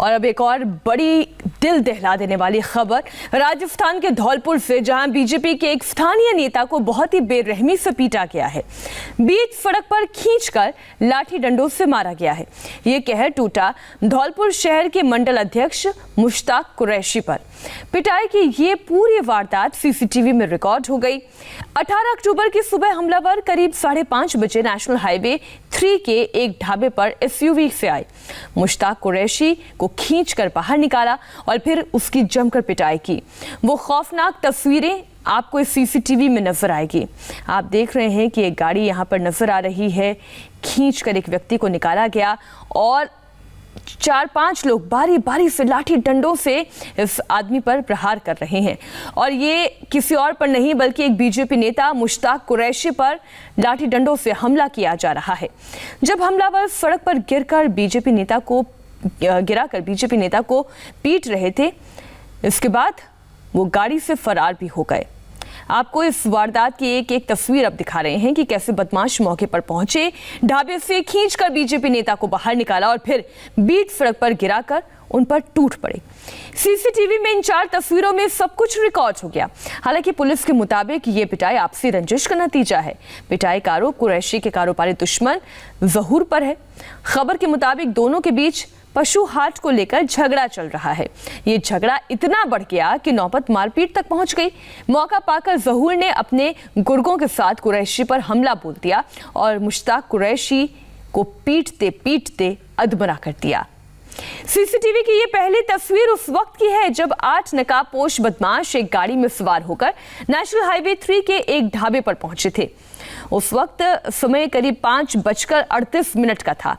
और अब एक और बड़ी दिल दहला देने वाली खबर राजस्थान के धौलपुर से, जहां बीजेपी के एक स्थानीय नेता को बहुत ही बेरहमी से पीटा गया है। बीच सड़क पर खींचकर लाठी डंडों से मारा गया है। ये कहर टूटा धौलपुर शहर के मंडल अध्यक्ष मुश्ताक कुरैशी पर। पिटाई की ये पूरी वारदात सीसीटीवी में रिकॉर्ड हो गई। 18 अक्टूबर की सुबह हमलावर करीब 5:30 बजे नेशनल हाईवे 3 के एक ढाबे पर एसयूवी से आए। मुश्ताक कुरैशी को खींचकर बाहर निकाला और फिर उसकी जमकर पिटाई की। वो खौफनाक तस्वीरें आपको इस सीसीटीवी में नजर आएगी। आप देख रहे हैं कि एक गाड़ी यहाँ पर नजर आ रही है। खींचकर एक व्यक्ति को निकाला गया और 4-5 लोग बारी बारी से लाठी डंडों से इस आदमी पर प्रहार कर रहे हैं। और ये किसी और पर नहीं बल्कि एक बीजेपी नेता मुश्ताक कुरैशी पर लाठी डंडों से हमला किया जा रहा है। जब हमलावर सड़क पर गिराकर बीजेपी नेता को पीट रहे थे, इसके बाद वो गाड़ी से फरार भी हो गए। आपको इस वारदात की एक एक तस्वीर अब दिखा रहे हैं कि कैसे बदमाश मौके पर पहुंचे, ढाबे से खींचकर बीजेपी नेता को बाहर निकाला और फिर बीच सड़क पर गिराकर उन पर टूट पड़े। सीसीटीवी में इन 4 तस्वीरों में सब कुछ रिकॉर्ड हो गया। हालांकि पुलिस के मुताबिक ये पिटाई आपसी रंजिश का नतीजा है। पिटाई का आरोप कुरैशी के कारोबारी दुश्मन जहूर पर है। खबर के मुताबिक दोनों के बीच पशु हाट को लेकर झगड़ा चल रहा है। ये झगड़ा इतना बढ़ गया कि नौबत मारपीट तक पहुंच गई। मौका पाकर जहूर ने अपने गुर्गों के साथ कुरैशी पर हमला बोल दिया और मुश्ताक कुरैशी को पीटते पीटते अधमरा कर दिया। सीसीटीवी की ये पहली तस्वीर उस वक्त की है जब 8 नकाबपोश बदमाश एक गाड़ी में सवार होकर नेशनल हाईवे 3 के एक ढाबे पर पहुंचे थे। उस वक्त समय करीब 5:38 का था।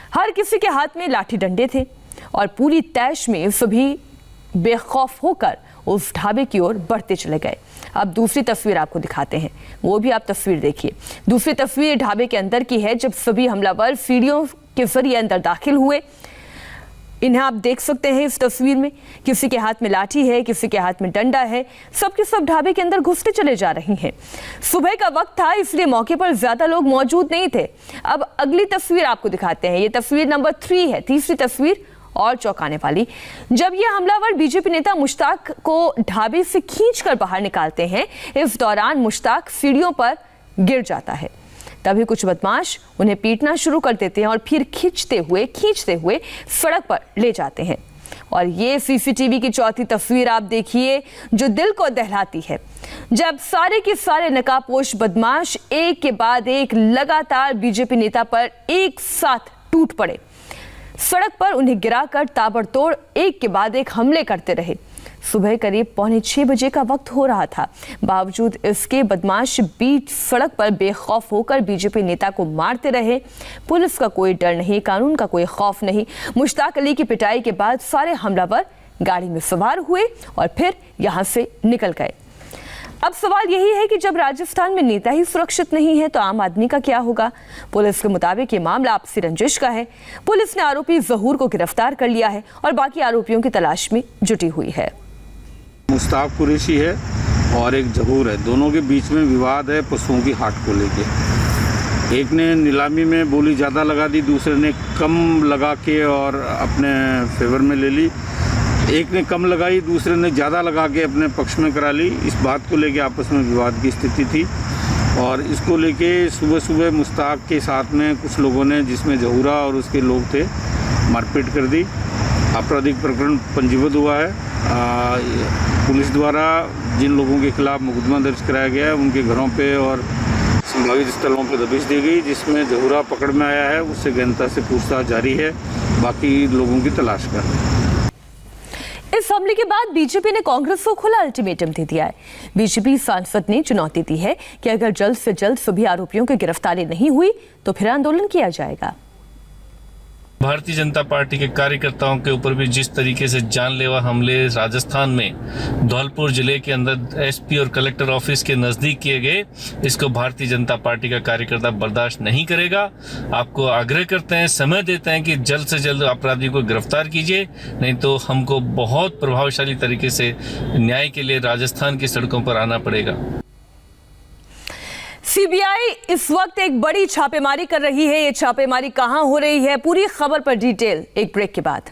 हर किसी के हाथ में लाठी डंडे थे और पूरी तैश में सभी बेखौफ होकर उस ढाबे की ओर बढ़ते चले गए। अब दूसरी तस्वीर आपको दिखाते हैं, वो भी आप तस्वीर देखिए। दूसरी तस्वीर ढाबे के अंदर की है जब सभी हमलावर सीढ़ियों के जरिए अंदर दाखिल हुए। इन्हें आप देख सकते हैं इस तस्वीर में। किसी के हाथ में लाठी है, किसी के हाथ में डंडा है। सबके सब ढाबे के अंदर घुसते चले जा रही हैं। सुबह का वक्त था इसलिए मौके पर ज्यादा लोग मौजूद नहीं थे। अब अगली तस्वीर आपको दिखाते हैं। ये तस्वीर नंबर 3 है। तीसरी तस्वीर और चौंकाने वाली। जब ये हमलावर बीजेपी नेता मुश्ताक को ढाबे से खींचकर बाहर निकालते हैं, इस दौरान मुश्ताक सीढ़ियों पर गिर जाता है। तभी कुछ बदमाश उन्हें पीटना शुरू कर देते हैं और फिर खींचते हुए सड़क पर ले जाते हैं। और ये सीसीटीवी की चौथी तस्वीर आप देखिए जो दिल को दहलाती है। जब सारे के सारे नकाबपोश बदमाश एक के बाद एक लगातार बीजेपी नेता पर एक साथ टूट पड़े। सड़क पर उन्हें गिराकर ताबड़तोड़ एक के बाद एक हमले करते रहे। सुबह करीब 5:45 बजे का वक्त हो रहा था। बावजूद इसके बदमाश बीच सड़क पर बेखौफ होकर बीजेपी नेता को मारते रहे। पुलिस का कोई डर नहीं, कानून का कोई खौफ नहीं। मुश्ताक अली की पिटाई के बाद सारे हमलावर गाड़ी में सवार हुए और फिर यहां से निकल गए। अब सवाल यही है कि जब राजस्थान में नेता ही सुरक्षित नहीं है तो आम आदमी का क्या होगा। पुलिस के मुताबिक ये मामला आपसी रंजिश का है। पुलिस ने आरोपी जहूर को गिरफ्तार कर लिया है और बाकी आरोपियों की तलाश में जुटी हुई है। मुश्ताक कुरैशी है और एक जहूर है। दोनों के बीच में विवाद है पशुओं की हाट को लेके। एक ने नीलामी में बोली ज़्यादा लगा दी, दूसरे ने कम लगा के और अपने फेवर में ले ली। एक ने कम लगाई, दूसरे ने ज़्यादा लगा के अपने पक्ष में करा ली। इस बात को लेके आपस में विवाद की स्थिति थी और इसको लेके सुबह सुबह मुश्ताक के साथ में कुछ लोगों ने, जिसमें जहूरा और उसके लोग थे, मारपीट कर दी। आपराधिक प्रकरण पंजीबद्ध हुआ है। पुलिस द्वारा जिन लोगों के खिलाफ मुकदमा दर्ज कराया गया है उनके घरों पे और संभावित स्थलों पे दबिश दी गई, जिसमें जहूरा पकड़ में आया है। उससे गहनता से पूछताछ जारी है। बाकी लोगों की तलाश कर रहे हैं। इस हमले के बाद बीजेपी ने कांग्रेस को खुला अल्टीमेटम दे दिया है। बीजेपी सांसद ने चुनौती दी है कि अगर जल्द से जल्द सभी आरोपियों की गिरफ्तारी नहीं हुई तो फिर आंदोलन किया जाएगा। भारतीय जनता पार्टी के कार्यकर्ताओं के ऊपर भी जिस तरीके से जानलेवा हमले राजस्थान में धौलपुर जिले के अंदर एसपी और कलेक्टर ऑफिस के नजदीक किए गए, इसको भारतीय जनता पार्टी का कार्यकर्ता बर्दाश्त नहीं करेगा। आपको आग्रह करते हैं, समय देते हैं कि जल्द से जल्द अपराधी को गिरफ्तार कीजिए, नहीं तो हमको बहुत प्रभावशाली तरीके से न्याय के लिए राजस्थान की सड़कों पर आना पड़ेगा। सीबीआई इस वक्त एक बड़ी छापेमारी कर रही है। ये छापेमारी कहां हो रही है, पूरी खबर पर डिटेल एक ब्रेक के बाद।